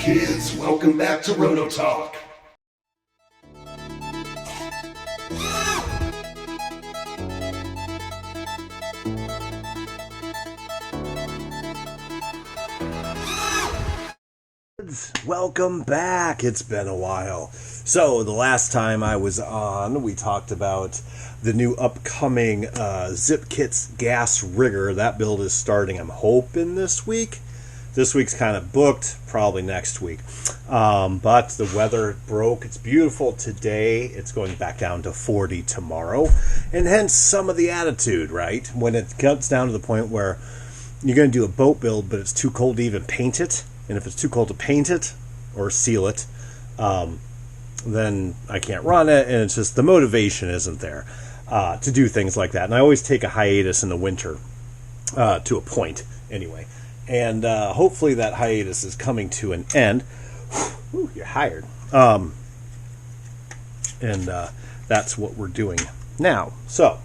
kids, welcome back to Roto Talk. Welcome back. It's been a while. So the last time I was on, we talked about the new upcoming Zip Kits gas rigger. That build is starting, I'm hoping, this week. This week's kind of booked, probably next week. But the weather broke. It's beautiful today. It's going back down to 40 tomorrow. And hence some of the attitude, right? When it gets down to the point where you're going to do a boat build, but it's too cold to even paint it. And if it's too cold to paint it or seal it, then I can't run it. And it's just the motivation isn't there to do things like that. And I always take a hiatus in the winter to a point anyway. And hopefully that hiatus is coming to an end. Whew, you're hired. And that's what we're doing now. So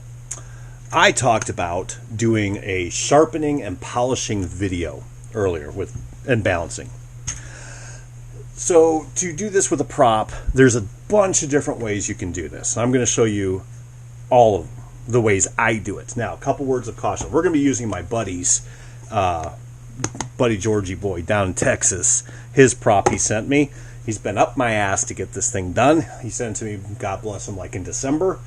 I talked about doing a sharpening and polishing video earlier and balancing. So to do this with a prop, there's a bunch of different ways you can do this. I'm going to show you all of the ways I do it. Now, a couple words of caution. We're going to be using my buddy Georgie boy down in Texas. His prop he sent me. He's been up my ass to get this thing done. He sent it to me, God bless him, like in December.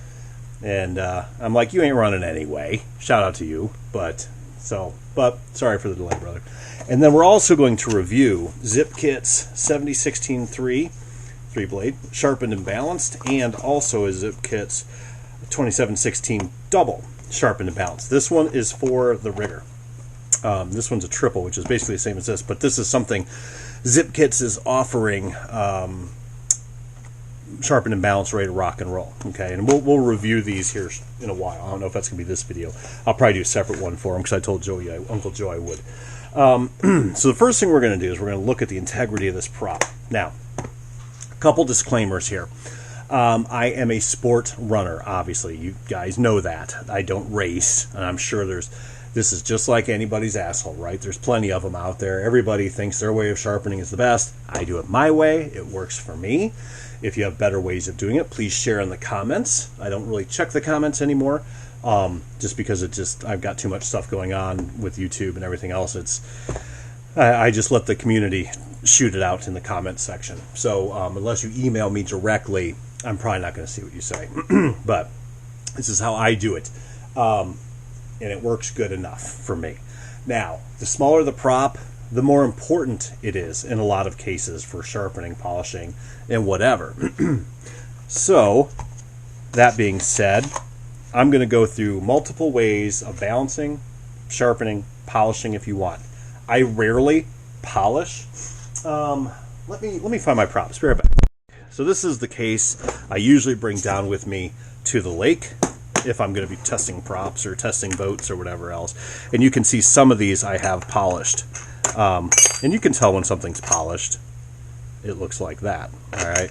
And I'm like, you ain't running anyway. Shout out to you. But sorry for the delay, brother. And then we're also going to review Zip Kits 7016-3 3-blade, sharpened and balanced, and also a Zip Kits 2716 double, sharpened and balanced. This one is for the rigger. This one's a triple, which is basically the same as this, but this is something Zip Kits is offering sharpened and balanced, ready to rock and roll. Okay, and we'll review these here in a while. I don't know if that's going to be this video. I'll probably do a separate one for him because I told Uncle Joe I would. So the first thing we're going to do is we're going to look at the integrity of this prop. Now, a couple disclaimers here. I am a sport runner, obviously. You guys know that. I don't race, and I'm sure this is just like anybody's asshole, right? There's plenty of them out there. Everybody thinks their way of sharpening is the best. I do it my way. It works for me. If you have better ways of doing it, please share in the comments. I don't really check the comments anymore, just because I've got too much stuff going on with YouTube and everything else. I just let the community shoot it out in the comments section. So unless you email me directly, I'm probably not going to see what you say. But this is how I do it. And it works good enough for me. Now, the smaller the prop, the more important it is in a lot of cases for sharpening, polishing, and whatever. So, that being said, I'm going to go through multiple ways of balancing, sharpening, polishing if you want. I rarely polish. Let me find my props. Be right back. So this is the case I usually bring down with me to the lake if I'm going to be testing props or testing boats or whatever else. And you can see some of these I have polished. And you can tell when something's polished. It looks like that. All right.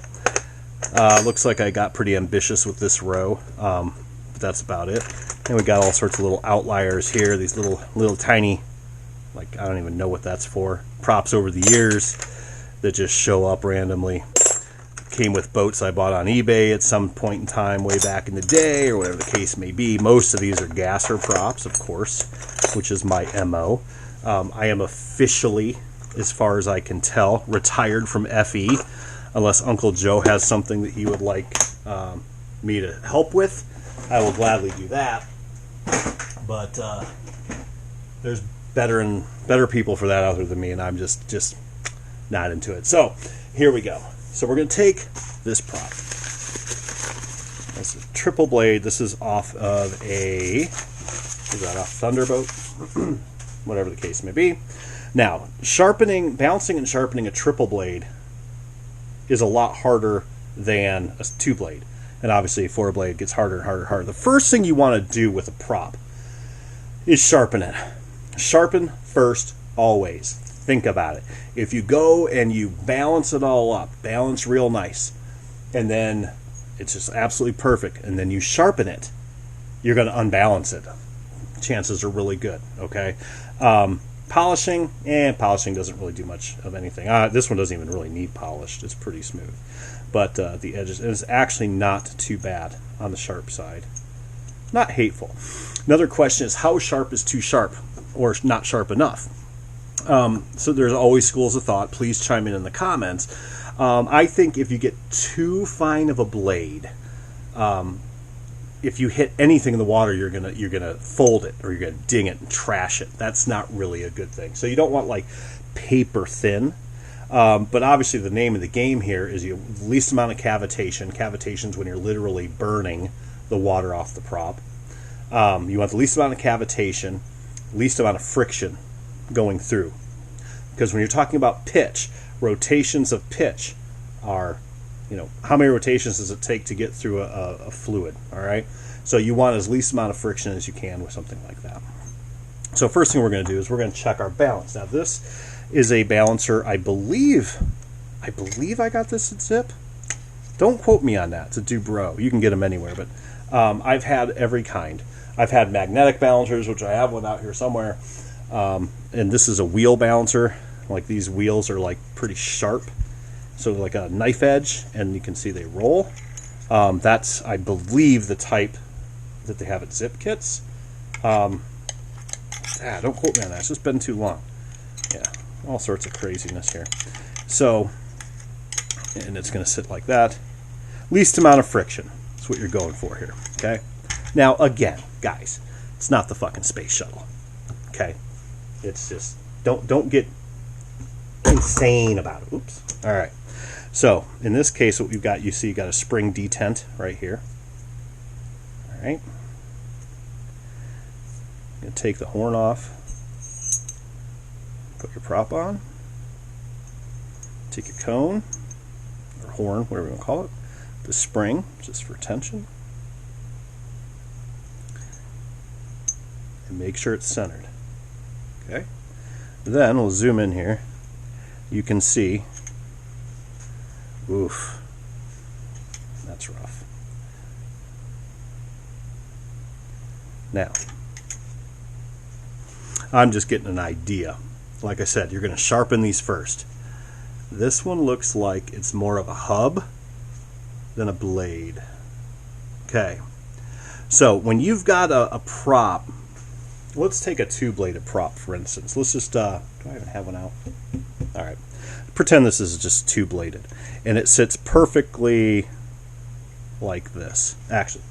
Looks like I got pretty ambitious with this row. But that's about it. And we got all sorts of little outliers here. These little tiny, like, I don't even know what that's for. Props over the years that just show up randomly. Came with boats I bought on eBay at some point in time way back in the day, or whatever the case may be. Most of these are gasser props, of course, which is my MO. I am officially, as far as I can tell, retired from FE, unless Uncle Joe has something that he would like me to help with. I will gladly do that. But there's better people for that out there than me, and I'm just not into it. So here we go. So we're going to take this prop. This is a triple blade. This is off of is that a Thunderboat? Whatever the case may be. Now, balancing and sharpening a triple blade is a lot harder than a two blade. And obviously a four blade gets harder and harder and harder. The first thing you want to do with a prop is sharpen it. Sharpen first, always. Think about it. If you go and you balance it all up, balance real nice, and then it's just absolutely perfect, and then you sharpen it, you're going to unbalance it. Chances are really good, okay? Polishing, polishing doesn't really do much of anything. This one doesn't even really need polished. It's pretty smooth. But the edges, is actually not too bad on the sharp side. Not hateful. Another question is, how sharp is too sharp or not sharp enough? So there's always schools of thought. Please chime in the comments. I think if you get too fine of a blade, if you hit anything in the water, you're gonna fold it, or you're gonna ding it and trash it. That's not really a good thing. So you don't want like paper thin. But obviously the name of the game here is the least amount of cavitation. Cavitation's when you're literally burning the water off the prop. You want the least amount of cavitation, least amount of friction going through. Because when you're talking about pitch, rotations of pitch are, how many rotations does it take to get through a fluid, all right? So you want as least amount of friction as you can with something like that. So first thing we're going to do is we're going to check our balance. Now this is a balancer, I believe I got this at Zip. Don't quote me on that. It's a Dubro. You can get them anywhere, but I've had every kind. I've had magnetic balancers, which I have one out here somewhere. And this is a wheel balancer. Like, these wheels are like pretty sharp, so like a knife edge, and you can see they roll. That's, I believe, the type that they have at Zip kits. Don't quote me on that. It's just been too long. Yeah, all sorts of craziness here. So, and it's going to sit like that. Least amount of friction. That's what you're going for here. Okay. Now, again, guys, it's not the fucking space shuttle. Okay. It's just, don't get insane about it. Oops. All right. So in this case, what we've got, you see, you got a spring detent right here. All right. I'm going to take the horn off. Put your prop on. Take your cone or horn, whatever you want to call it. The spring, just for tension. And make sure it's centered. Okay. Then we'll zoom in here. You can see, oof, that's rough. Now, I'm just getting an idea. Like I said, you're going to sharpen these first. This one looks like it's more of a hub than a blade. Okay. So when you've got a prop, let's take a two-bladed prop, for instance. Let's just, do I even have one out? All right. Pretend this is just two-bladed. And it sits perfectly like this. Actually,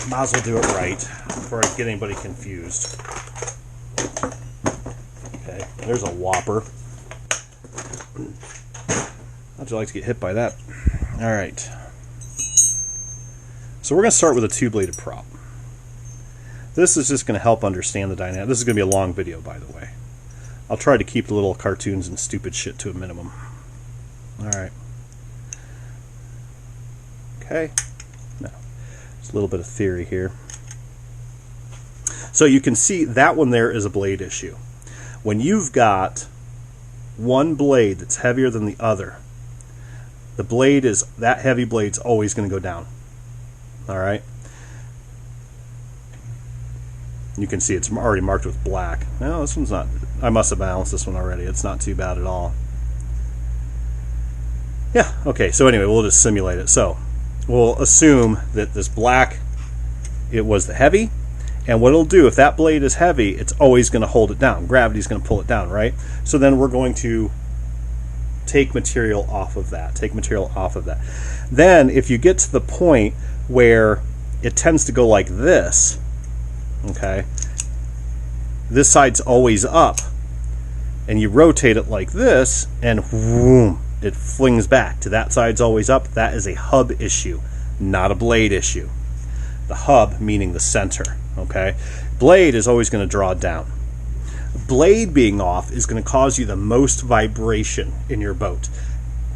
might as well do it right before I get anybody confused. Okay, there's a whopper. How'd you like to get hit by that? All right. So we're going to start with a two-bladed prop. This is just going to help understand the dynamic. This is going to be a long video, by the way. I'll try to keep the little cartoons and stupid shit to a minimum. Alright. Okay. Now, there's a little bit of theory here. So you can see that one there is a blade issue. When you've got one blade that's heavier than the other, the blade is, that heavy blade's always going to go down. Alright. You can see it's already marked with black. No, this one's not. I must have balanced this one already. It's not too bad at all. Yeah, okay, so anyway, we'll just simulate it. So we'll assume that this black, it was the heavy, and what it'll do, if that blade is heavy, it's always going to hold it down. Gravity's going to pull it down, right? So then we're going to take material off of that. Then if you get to the point where it tends to go like this, okay, this side's always up, and you rotate it like this, and whoom, it flings back to that side's always up. That is a hub issue, not a blade issue. The hub meaning the center, okay? Blade is always going to draw down. Blade being off is going to cause you the most vibration in your boat.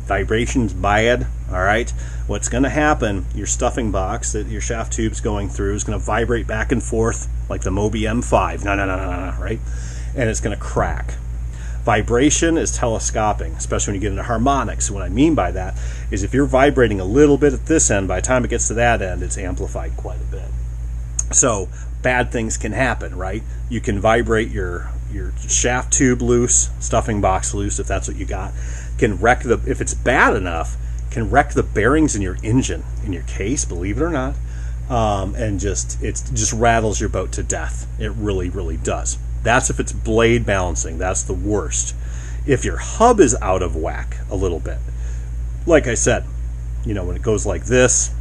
Vibration's bad, all right? What's going to happen, your stuffing box that your shaft tube's going through is going to vibrate back and forth like the Moby M5, right? And it's going to crack. Vibration is telescoping, especially when you get into harmonics. What I mean by that is if you're vibrating a little bit at this end, by the time it gets to that end, it's amplified quite a bit. So bad things can happen, right? You can vibrate your shaft tube loose, stuffing box loose, if that's what you got. Can wreck if it's bad enough, can wreck the bearings in your engine, in your case, believe it or not. And it just rattles your boat to death. It really, really does. That's if it's blade balancing. That's the worst. If your hub is out of whack a little bit, like I said, when it goes like this,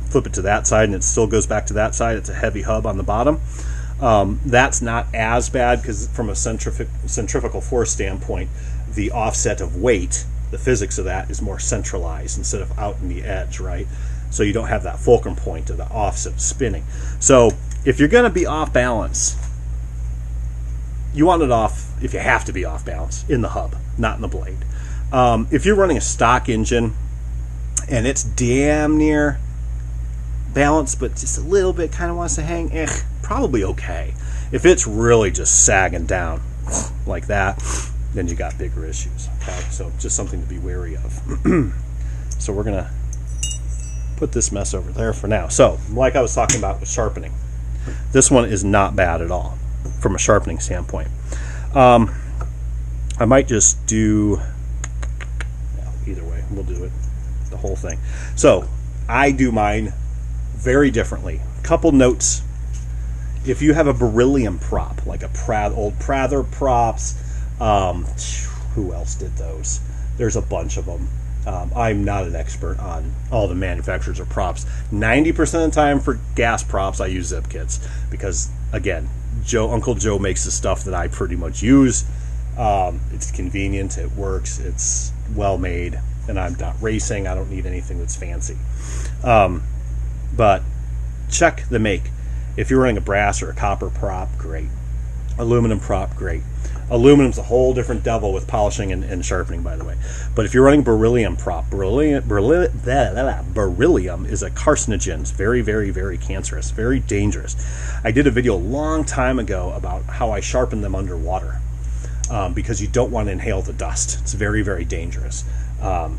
flip it to that side and it still goes back to that side, it's a heavy hub on the bottom. That's not as bad because from a centrifugal force standpoint, the offset of weight, the physics of that is more centralized instead of out in the edge, right? So you don't have that fulcrum point of the offset spinning. So if you're going to be off balance, you want it off, if you have to be off balance, in the hub, not in the blade. If you're running a stock engine and it's damn near balanced, but just a little bit kind of wants to hang, probably okay. If it's really just sagging down like that, then you got bigger issues. Okay, so just something to be wary of. So we're gonna put this mess over there for now. So, like I was talking about with sharpening, this one is not bad at all from a sharpening standpoint. I might just do, either way, we'll do it, the whole thing. So I do mine very differently. A couple notes. If you have a beryllium prop, like old Prather props, who else did those? There's a bunch of them. I'm not an expert on all the manufacturers of props. 90% of the time for gas props, I use zip kits because, again, Uncle Joe makes the stuff that I pretty much use. It's convenient, it works, it's well made, and I'm not racing. I don't need anything that's fancy. But check the make. If you're running a brass or a copper prop, great. Aluminum prop, great. Aluminum's a whole different devil with polishing and sharpening, by the way. But if you're running beryllium prop, beryllium is a carcinogen. It's very, very, very cancerous, very dangerous. I did a video a long time ago about how I sharpen them underwater because you don't want to inhale the dust. It's very, very dangerous.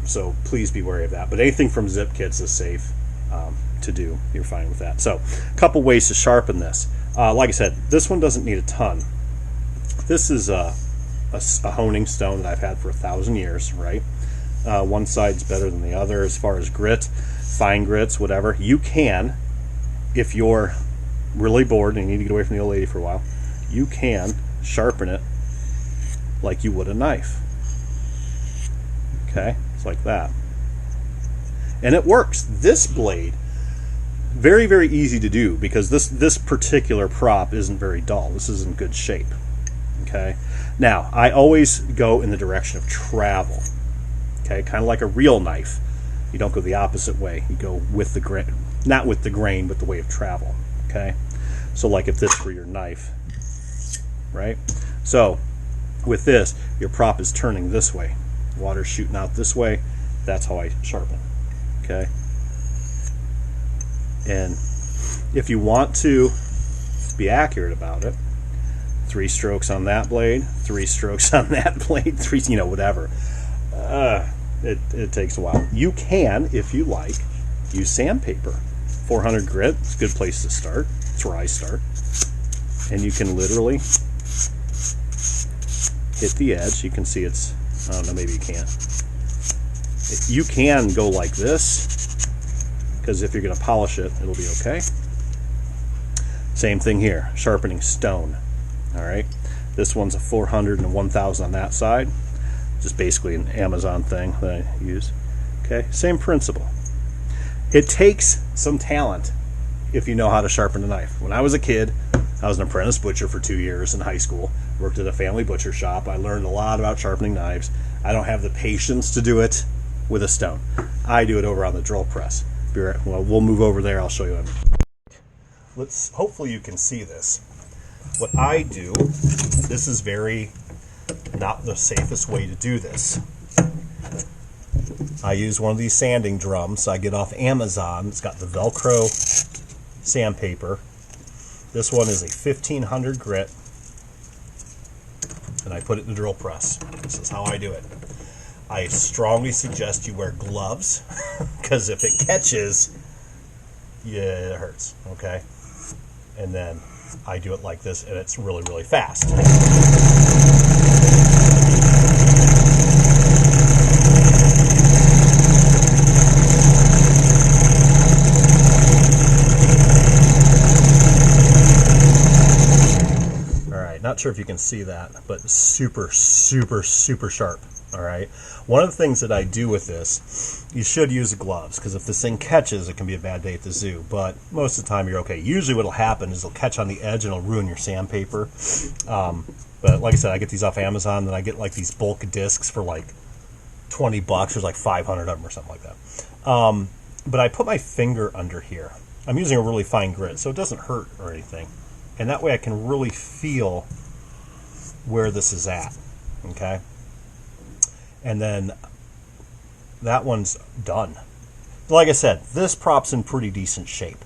So please be wary of that. But anything from zip kits is safe to do. You're fine with that. So a couple ways to sharpen this. Like I said, this one doesn't need a ton. This is a honing stone that I've had for 1,000 years, right? One side's better than the other as far as grit, fine grits, whatever. You can, if you're really bored and you need to get away from the old lady for a while, you can sharpen it like you would a knife. Okay, it's like that. And it works. This blade, very, very easy to do because this particular prop isn't very dull. This is in good shape. Okay. Now, I always go in the direction of travel. Okay, kind of like a real knife. You don't go the opposite way. You go with the grain, not with the grain, but the way of travel. Okay. So, like if this were your knife, right? So, with this, your prop is turning this way. Water's shooting out this way. That's how I sharpen. Okay. And if you want to be accurate about it, 3 strokes on that blade, 3 strokes on that blade, 3, whatever. It takes a while. You can, if you like, use sandpaper. 400 grit, it's a good place to start. It's where I start. And you can literally hit the edge. You can see it's, I don't know, maybe you can't. You can go like this, because if you're going to polish it, it'll be okay. Same thing here, sharpening stone. All right, this one's a 400 and a 1000 on that side. Just basically an Amazon thing that I use. Okay, same principle. It takes some talent if you know how to sharpen a knife. When I was a kid, I was an apprentice butcher for 2 years in high school. Worked at a family butcher shop. I learned a lot about sharpening knives. I don't have the patience to do it with a stone. I do it over on the drill press. Well, we'll move over there. I'll show you. Hopefully you can see this. What I do, this is very not the safest way to do this. I use one of these sanding drums I get off Amazon. It's got the Velcro sandpaper. This one is a 1500 grit, and I put it in the drill press. This is how I do it. I strongly suggest you wear gloves because if it catches, yeah, it hurts. Okay. and then I do it like this, and it's really, really fast. Not sure if you can see that, but super, super, super sharp. All right. One of the things that I do with this, you should use gloves, because if this thing catches, it can be a bad day at the zoo. But most of the time, you're okay. Usually, what'll happen is it'll catch on the edge and it'll ruin your sandpaper. But like I said, I get these off Amazon, and I get like these bulk discs for like $20. There's like 500 of them or something like that. But I put my finger under here. I'm using a really fine grit, so it doesn't hurt or anything. And that way I can really feel where this is at, okay? And then that one's done. Like I said, this prop's in pretty decent shape.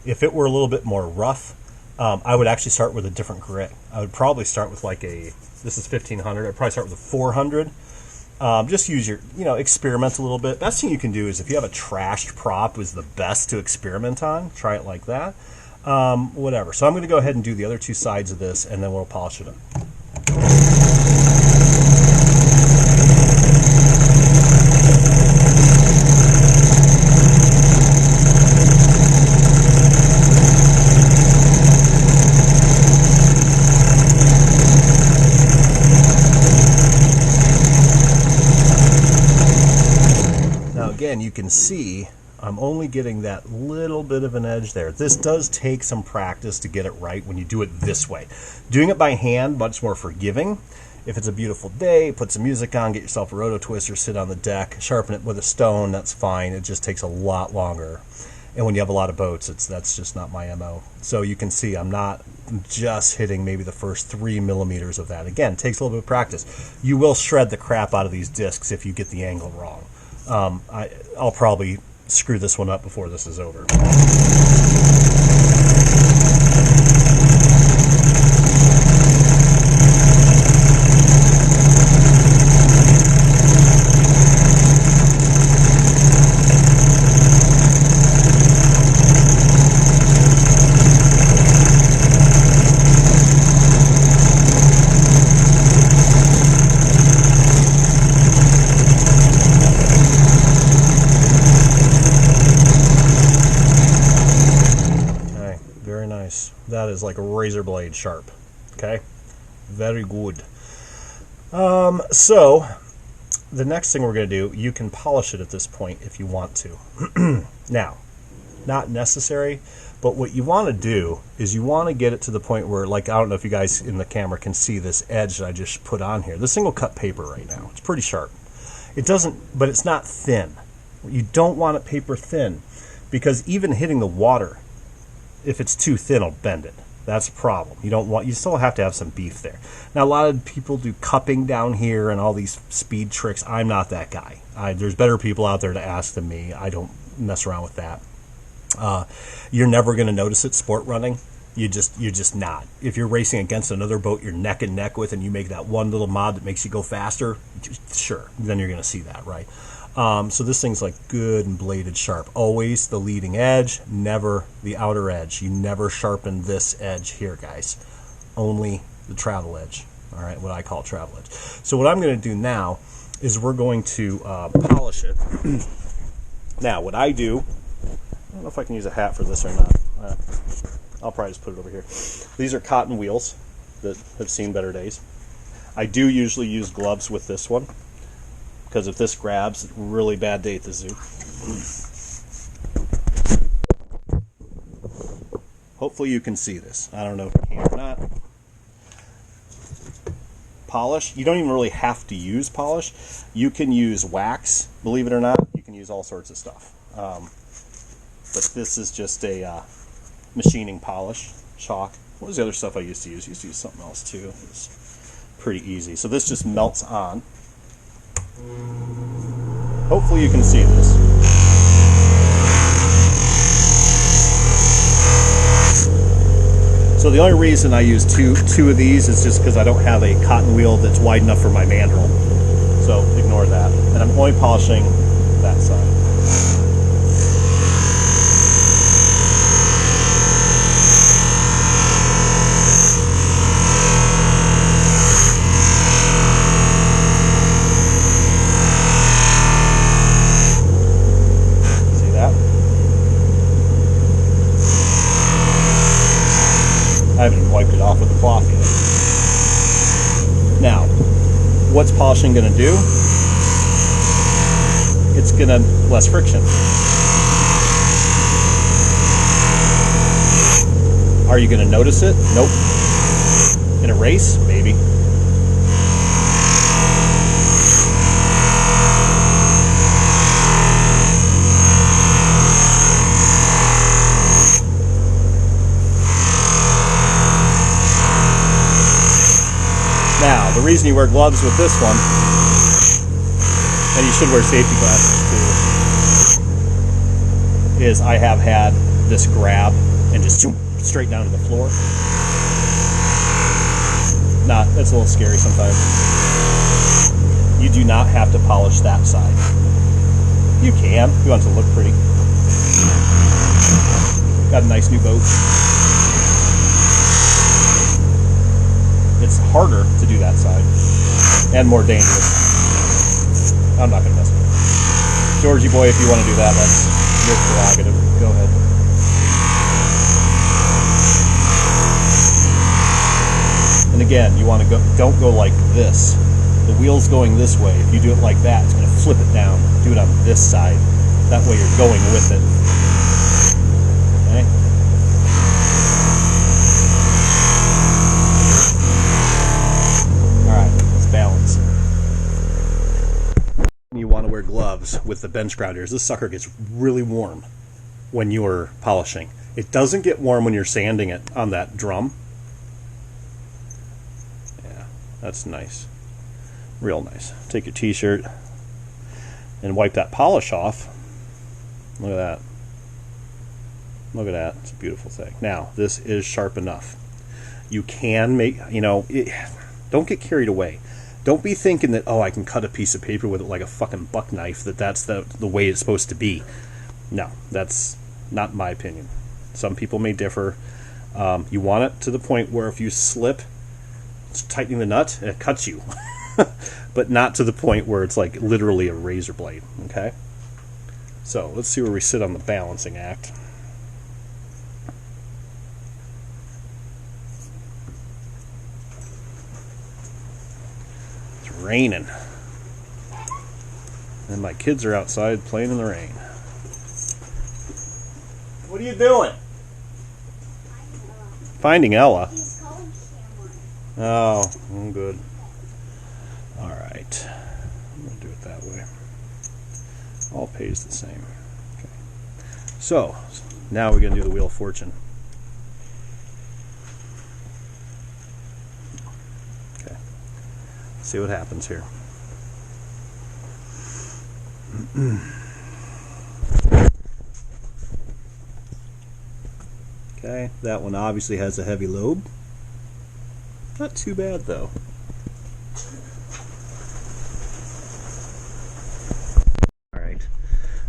If it were a little bit more rough, I would actually start with a different grit. I would probably start with like this is 1500, I'd probably start with a 400. Just use your, experiment a little bit. Best thing you can do is if you have a trashed prop is the best to experiment on, try it like that. Whatever. So I'm going to go ahead and do the other two sides of this, and then we'll polish it up. Now again, you can see I'm only getting that little bit of an edge there. This does take some practice to get it right when you do it this way. Doing it by hand, much more forgiving. If it's a beautiful day, put some music on, get yourself a roto twister, sit on the deck, sharpen it with a stone, that's fine. It just takes a lot longer. And when you have a lot of boats, that's just not my MO. So you can see I'm not just hitting maybe the first 3 millimeters of that. Again, it takes a little bit of practice. You will shred the crap out of these discs if you get the angle wrong. I'll probably screw this one up before this is over. That is like a razor blade sharp. Okay, very good. So the next thing we're going to do, you can polish it at this point if you want to. Now, not necessary, but what you want to do is you want to get it to the point where, like, I don't know if you guys in the camera can see this edge that I just put on here. This thing will cut paper right now. It's pretty sharp. It doesn't, but it's not thin. You don't want it paper thin, because even hitting the water, if it's too thin, it'll bend it. That's a problem. You still have to have some beef there. Now, a lot of people do cupping down here and all these speed tricks. I'm not that guy. There's better people out there to ask than me. I don't mess around with that. You're never going to notice it sport running. You're just not. If you're racing against another boat you're neck and neck with, and you make that one little mod that makes you go faster, sure, then you're going to see that, right? So this thing's like good and bladed sharp. Always the leading edge, never the outer edge. You never sharpen this edge here, guys. Only the travel edge. All right, what I call travel edge. So what I'm going to do now is we're going to polish it. Now, what I do, I don't know if I can use a hat for this or not. I'll probably just put it over here. These are cotton wheels that have seen better days. I do usually use gloves with this one, because if this grabs, really bad day at the zoo. Hopefully you can see this. I don't know if you can or not. Polish. You don't even really have to use polish. You can use wax, believe it or not. You can use all sorts of stuff. But this is just a machining polish, chalk. What was the other stuff I used to use? I used to use something else too. It's pretty easy. So this just melts on. Hopefully you can see this. So the only reason I use two of these is just because I don't have a cotton wheel that's wide enough for my mandrel. So ignore that. And I'm only polishing that side. polishing going to do? It's going to less friction. Are you going to notice it? Nope. In a race? Maybe. Now, the reason you wear gloves with this one, and you should wear safety glasses too, is I have had this grab and just straight down to the floor. That's a little scary sometimes. You do not have to polish that side. You can, if you want it to look pretty. Got a nice new boat. It's harder to do that side and more dangerous. I'm not going to mess with it. Georgie boy, if you want to do that, that's your prerogative. Go ahead. And again, you want to go, don't go like this. The wheel's going this way. If you do it like that, it's going to flip it down. Do it on this side. That way you're going with it. Okay? Balance. You want to wear gloves with the bench grounders. This sucker gets really warm when you're polishing. It doesn't get warm when you're sanding it on that drum. Yeah, that's nice. Real nice. Take your t-shirt and wipe that polish off. Look at that. Look at that. It's a beautiful thing. Now, this is sharp enough. You can make, don't get carried away. Don't be thinking that, oh, I can cut a piece of paper with it like a fucking buck knife, that's the way it's supposed to be. No, that's not my opinion. Some people may differ. You want it to the point where if you slip, it's tightening the nut, and it cuts you. But not to the point where it's like literally a razor blade, okay? So let's see where we sit on the balancing act. Raining, and my kids are outside playing in the rain. What are you doing? Finding Ella. Oh, good. All right, I'm gonna do it that way. All pays the same. Okay. So now we're gonna do the Wheel of Fortune. See what happens here. Okay, that one obviously has a heavy lobe. Not too bad though. Alright,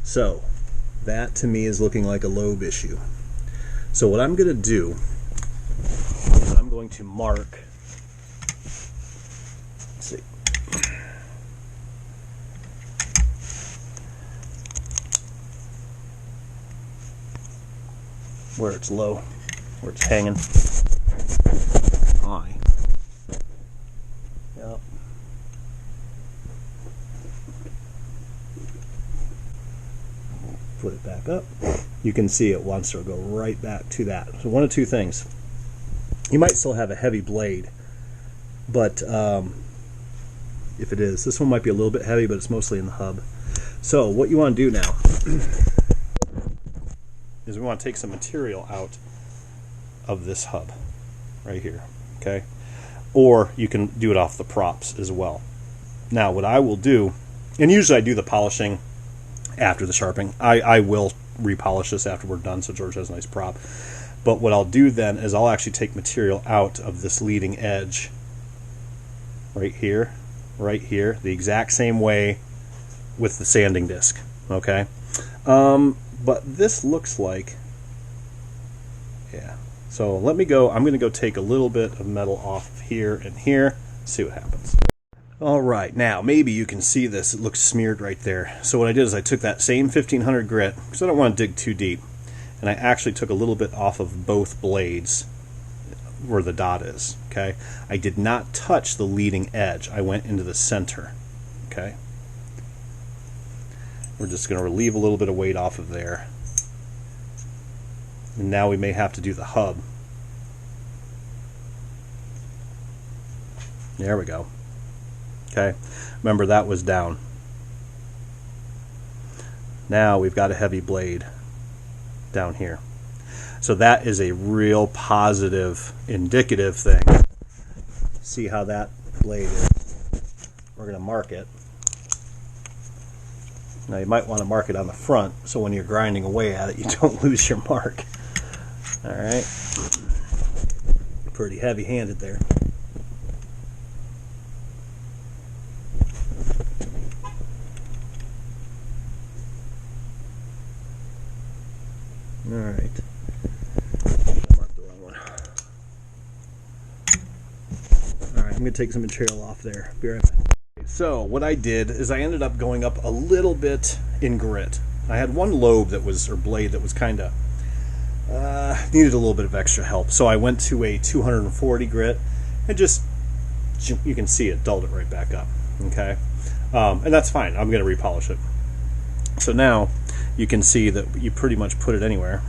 so that to me is looking like a lobe issue. So what I'm going to do is I'm going to mark. See. Where it's low, where it's hanging high. Yep. Put it back up. You can see it wants to go right back to that. So one of two things. You might still have a heavy blade, but if it is, this one might be a little bit heavy, but it's mostly in the hub. So what you want to do now is we want to take some material out of this hub right here, okay? Or you can do it off the props as well. Now what I will do, and usually I do the polishing after the sharpening. I will repolish this after we're done so George has a nice prop. But what I'll do then is I'll actually take material out of this leading edge right here, the exact same way with the sanding disc, okay? But this looks like, yeah. So let me go, I'm going to go take a little bit of metal off of here and here, see what happens. All right, now maybe you can see this, it looks smeared right there. So what I did is I took that same 1500 grit, because I don't want to dig too deep, and I actually took a little bit off of both blades. where the dot is. Okay, I did not touch the leading edge. I went into the center. Okay, we're just going to relieve a little bit of weight off of there. And now we may have to do the hub. There we go. Okay, remember that was down. Now we've got a heavy blade down here. So that is a real positive, indicative thing. See how that blade is. We're going to mark it. Now you might want to mark it on the front so when you're grinding away at it you don't lose your mark. Alright. Pretty heavy-handed there. Alright. I marked the wrong one. Alright, I'm going to take some material off there. Be right back. So, what I did is I ended up going up a little bit in grit. I had one lobe that was, or blade that was kind of, needed a little bit of extra help. So I went to a 240 grit and just, you can see it, dulled it right back up. Okay? And that's fine. I'm going to repolish it. So now, you can see that you pretty much put it anywhere.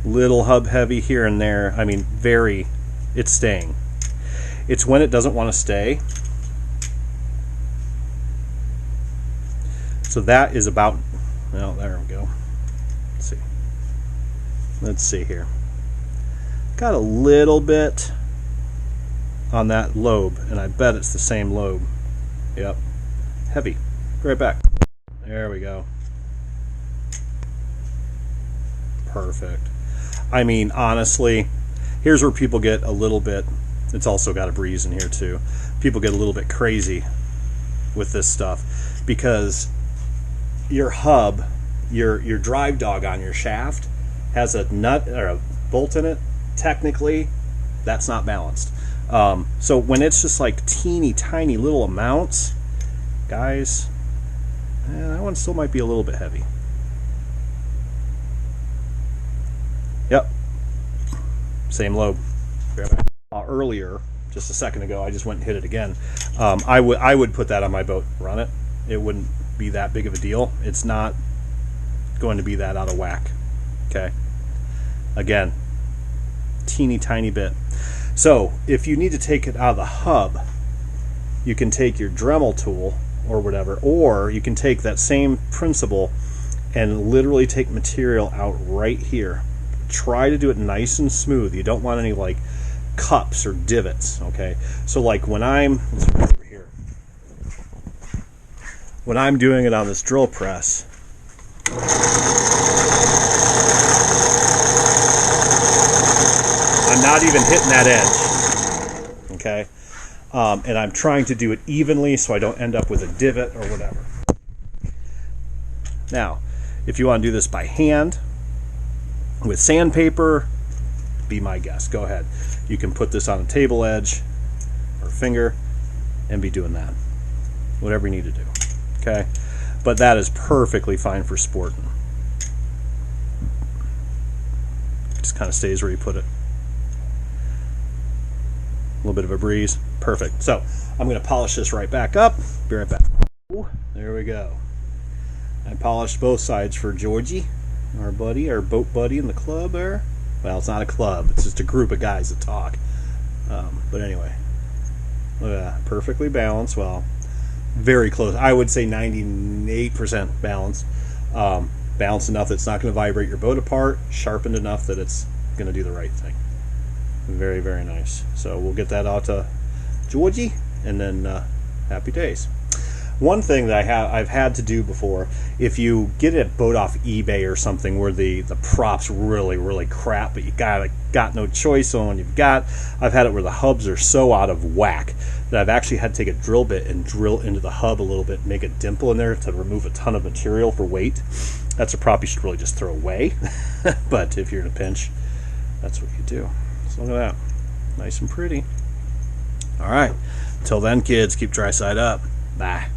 Little hub heavy here and there. I mean, it's staying. It's when it doesn't want to stay. So that is about, well, there we go. Let's see here. Got a little bit on that lobe, and I bet it's the same lobe. Yep. Heavy. Be right back. There we go. Perfect. I mean, honestly, here's where people get a little bit, it's also got a breeze in here too. People get a little bit crazy with this stuff because your hub, your drive dog on your shaft has a nut or a bolt in it. Technically, that's not balanced. So when it's just like teeny tiny little amounts, guys, that one still might be a little bit heavy. Yep. Same lobe. Earlier, just a second ago, I just went and hit it again. I would put that on my boat, run it. It wouldn't be that big of a deal. It's not going to be that out of whack. Okay. Again, teeny tiny bit. So if you need to take it out of the hub, you can take your Dremel tool or whatever, or you can take that same principle and literally take material out right here. Try to do it nice and smooth. You don't want any like cups or divots. Okay, so like when I'm over here, when I'm doing it on this drill press, I'm not even hitting that edge. Okay, and I'm trying to do it evenly so I don't end up with a divot or whatever. Now, if you want to do this by hand with sandpaper, be my guest. Go ahead. You can put this on a table edge or finger and be doing that. Whatever you need to do. Okay? But that is perfectly fine for sporting. Just kind of stays where you put it. A little bit of a breeze. Perfect. So I'm going to polish this right back up. Be right back. Ooh, there we go. I polished both sides for Georgie, our buddy, our boat buddy in the club there. Well, it's not a club. It's just a group of guys that talk. But anyway, look at that. Perfectly balanced. Well, very close. I would say 98% balanced. Balanced enough that it's not going to vibrate your boat apart. Sharpened enough that it's going to do the right thing. Very, very nice. So we'll get that out to Georgie, and then happy days. One thing that I've had to do before, if you get a boat off eBay or something where the prop's really crap, but you got no choice on what you've got, I've had it where the hubs are so out of whack that I've actually had to take a drill bit and drill into the hub a little bit, make a dimple in there to remove a ton of material for weight. That's a prop you should really just throw away. But if you're in a pinch, that's what you do. So look at that. Nice and pretty. All right. Until then, kids, keep dry side up. Bye.